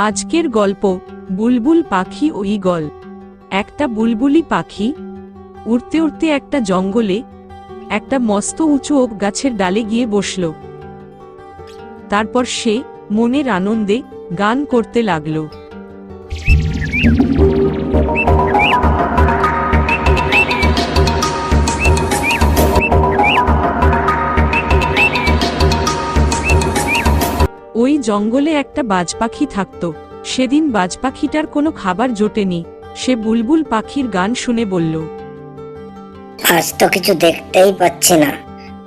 আজকের গল্প বুলবুল পাখি ও ঈগল। একটা বুলবুলি পাখি উড়তে উড়তে একটা জঙ্গলে একটা মস্ত উঁচু ওক গাছের ডালে গিয়ে বসল। তারপর সে মনের আনন্দে গান করতে লাগল। ওই জঙ্গলে একটা বাজপাখি থাকত। সেদিন বাজপাখিটার কোনো খাবার জোটেনি। সে বুলবুল পাখির গান শুনে বলল, আজ তো কিছু দেখতেই পাচ্ছি না,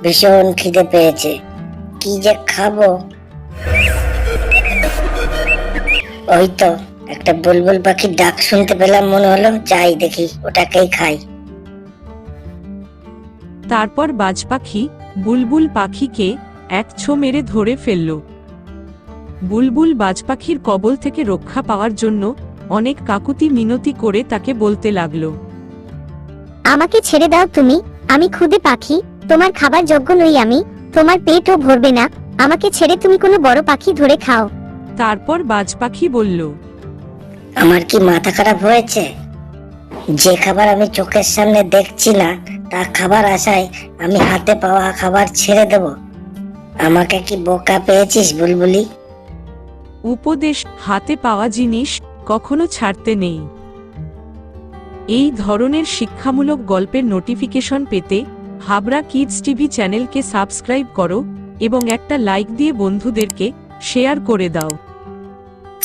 ভীষণ খিদে পেয়েছে, কি যে খাবো। ওই তো একটা বুলবুল পাখির ডাক শুনতে পেলাম, মনে হলো যাই দেখি ওটাকেই খাই। তারপর বাজপাখি বুলবুল পাখিকে এক ছো মেরে ধরে ফেলল। বুলবুল বাজপাখির কবল থেকে রক্ষা পাওয়ার জন্য অনেক কাকুতি মিনতি করে তাকে বলতে লাগল, আমাকে ছেড়ে দাও তুমি, আমি ক্ষুদে পাখি, তোমার খাবার যোগ্য নই আমি, তোমার পেটও ভরবে না, আমাকে ছেড়ে তুমি কোনো বড় পাখি ধরে খাও। তারপর বাজপাখি বলল, আমার কি মাথা খারাপ হয়েছে? যে খাবার আমি চোখের সামনে দেখছি না, তা খাবার আশায় আমি হাতে পাওয়া খাবার ছেড়ে দেব? আমাকে কি বোকা পেয়েছিস বুলবুলি? উপদেশ হাতে পাওয়া জিনিস কখনো ছাড়তে নেই। এই ধরনের শিক্ষামূলক গল্পের নোটিফিকেশন পেতে হাবড়া কিডস টিভি চ্যানেলকে সাবস্ক্রাইব করো এবং একটা লাইক দিয়ে বন্ধুদেরকে শেয়ার করে দাও।